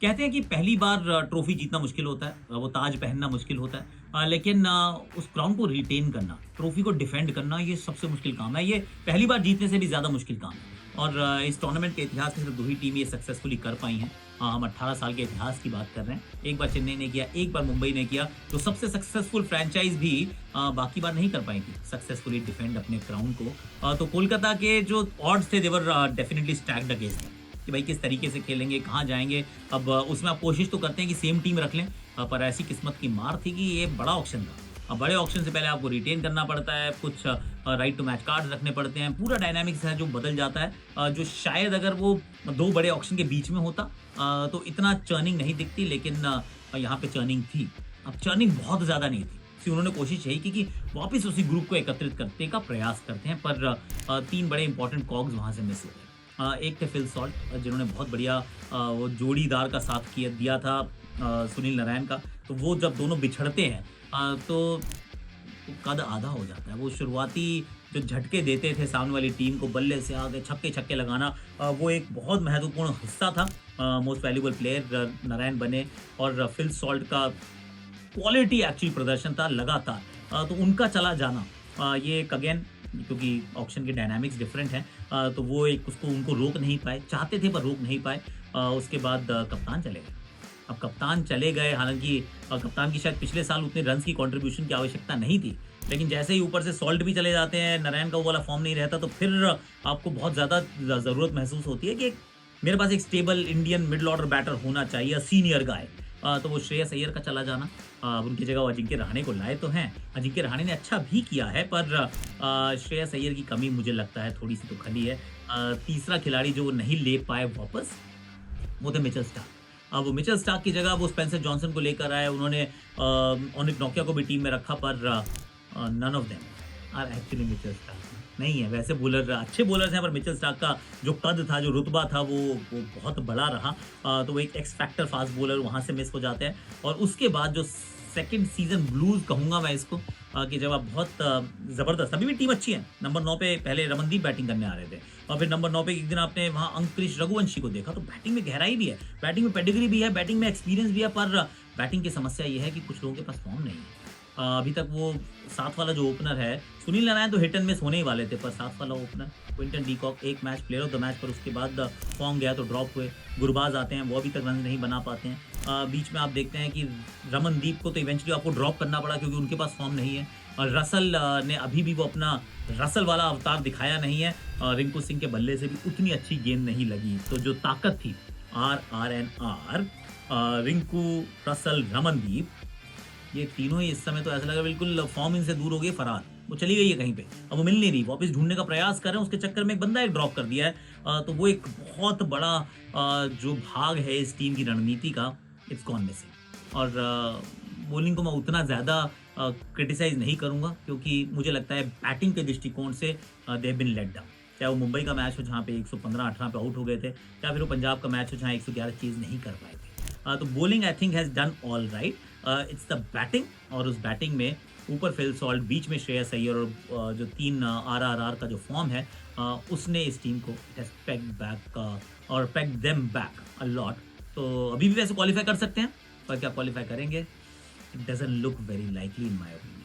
कहते हैं कि पहली बार ट्रॉफी जीतना मुश्किल होता है, वो ताज पहनना मुश्किल होता है, लेकिन उस क्राउन को रिटेन करना, ट्रॉफी को डिफेंड करना, ये सबसे मुश्किल काम है। ये पहली बार जीतने से भी ज़्यादा मुश्किल काम है। और इस टूर्नामेंट के इतिहास में सिर्फ 2 ही टीम ये सक्सेसफुली कर पाई हैं। हम 18 साल के इतिहास की बात कर रहे हैं। एक बार चेन्नई ने किया, एक बार मुंबई ने किया, तो सबसे सक्सेसफुल फ्रैंचाइज़ भी बाकी बार नहीं कर पाई थी सक्सेसफुली डिफेंड अपने क्राउन को। तो कोलकाता के जो ऑड्स थे, दे वर डेफिनिटली स्टैक्ड अगेंस्ट देम कि भाई किस तरीके से खेलेंगे, कहाँ जाएँगे। अब उसमें आप कोशिश तो करते हैं कि सेम टीम रख लें, पर ऐसी किस्मत की मार थी कि ये बड़ा ऑक्शन था। अब बड़े ऑक्शन से पहले आपको रिटेन करना पड़ता है, कुछ राइट टू मैच कार्ड्स रखने पड़ते हैं, पूरा डायनामिक्स है जो बदल जाता है, जो शायद अगर वो 2 बड़े ऑक्शन के बीच में होता तो इतना चर्निंग नहीं दिखती, लेकिन यहाँ पे चर्निंग थी। अब चर्निंग बहुत ज़्यादा नहीं थी। इसलिए उन्होंने कोशिश यही की कि वापस उसी ग्रुप को एकत्रित करने का प्रयास करते हैं, पर 3 बड़े इंपॉर्टेंट कॉग्स वहाँ से मिस हो गए। एक थे फिल सॉल्ट, जिन्होंने बहुत बढ़िया वो जोड़ीदार का साथ किया दिया था सुनील नारायण का। तो वो जब दोनों बिछड़ते हैं तो कद आधा हो जाता है। वो शुरुआती जो झटके देते थे सामने वाली टीम को, बल्ले से आगे छक्के-छक्के लगाना, वो एक बहुत महत्वपूर्ण हिस्सा था। मोस्ट वैल्यूएबल प्लेयर नारायण बने, और फिल सॉल्ट का क्वालिटी एक्चुअली प्रदर्शन था लगातार। तो उनका चला जाना, ये एक अगेन, क्योंकि ऑक्शन के डायनामिक्स डिफरेंट हैं, तो वो एक उसको उनको रोक नहीं पाए, चाहते थे पर रोक नहीं पाए। उसके बाद कप्तान चले गए। अब कप्तान चले गए, हालाँकि कप्तान की शायद पिछले साल उतने रन्स की कंट्रीब्यूशन की आवश्यकता नहीं थी, लेकिन जैसे ही ऊपर से सॉल्ट भी चले जाते हैं, नारायण का वो वाला फॉर्म नहीं रहता, तो फिर आपको बहुत ज़्यादा ज़रूरत महसूस होती है कि मेरे पास एक stable Indian middle order batter होना चाहिए, सीनियर गाय। तो वो श्रेयस अय्यर का चला जाना, अब उनकी जगह वो अजिंक्य रहाणे को लाए तो हैं। अजिंक्य रहाणे ने अच्छा भी किया है, पर श्रेयस अय्यर की कमी मुझे लगता है थोड़ी-सी तो खली है। तीसरा खिलाड़ी जो वो नहीं ले पाए वापस, वो थे मिचेल स्टार्क। अब वो मिचेल स्टार्क की जगह वो स्पेंसर जॉनसन को लेकर आए। उन्होंने ओनिक नोकिया को भी टीम में रखा, पर none of them are actually Mitchell Starc नहीं है। वैसे बॉलर अच्छे बॉलर्स हैं, पर मिचेल स्टार्क का जो कद था, जो रुतबा था, वो बहुत बड़ा रहा। तो वो एक एक्स फैक्टर फास्ट बॉलर वहाँ से मिस हो जाते हैं। और उसके बाद जो सेकंड सीज़न ब्लूज़ कहूँगा मैं इसको, कि जब आप बहुत ज़बरदस्त, अभी भी टीम अच्छी है। नंबर 9 पे पहले रमनदीप बैटिंग करने आ रहे थे, और फिर नंबर 9 पे एक दिन आपने वहाँ अंकुरिश रघुवंशी को देखा, तो बैटिंग में गहराई भी है, बैटिंग में पेडिग्री भी है, बैटिंग में एक्सपीरियंस भी है, पर बैटिंग की समस्या ये है कि कुछ लोगों के पास फॉर्म नहीं है। अभी तक वो साथ वाला जो ओपनर है, सुनील नारायण तो हिट एंड मिस होने ही वाले थे, पर साथ वाला ओपनर क्विंटन डी कॉक एक match player of the match, पर उसके बाद फॉर्म गया तो ड्रॉप हुए। गुरबाज आते हैं, वो अभी तक रन नहीं बना पाते हैं। बीच में आप देखते हैं कि रमनदीप को तो इवेंचुअली आपको ड्रॉप करना पड़ा, क्योंकि उनके पास फॉर्म नहीं है। और रसल ने अभी भी वो अपना रसल वाला अवतार दिखाया नहीं है। रिंकू सिंह के बल्ले से भी उतनी अच्छी गेंद नहीं लगी। तो जो ताकत थी RRNR, रिंकू, रसल, रमनदीप, ये तीनों ही इस समय तो ऐसा लगा बिल्कुल फॉर्म इनसे दूर हो गई, फरार। वो चली गई है कहीं पे, अब वो मिल नहीं रही, वापस ढूँढने का प्रयास कर रहे हैं, उसके चक्कर में एक बंदा एक ड्रॉप कर दिया है। तो वो एक बहुत बड़ा जो भाग है इस टीम की रणनीति का, इट्स गॉन मिसिंग। और बॉलिंग को मैं उतना ज़्यादा क्रिटिसाइज़ नहीं करूँगा, क्योंकि मुझे लगता है बैटिंग के दृष्टिकोण से they have been let down. चाहे वो मुंबई का मैच हो जहाँ पे 115-18 पे आउट हो गए थे, या फिर वो पंजाब का मैच हो जहाँ 111 चेज़ नहीं कर पाए थे। तो bowling I think has done all right. It's the batting, और उस बैटिंग में ऊपर फिल सॉल्ट, बीच में श्रेयस अय्यर, और जो 3 RRR का जो फॉर्म है, उसने इस टीम को हैज़ पेग्ड बैक, और pegged them back a lot. तो अभी भी वैसे क्वालीफाई कर सकते हैं, पर क्या क्वालीफाई करेंगे? It doesn't look very likely in my opinion.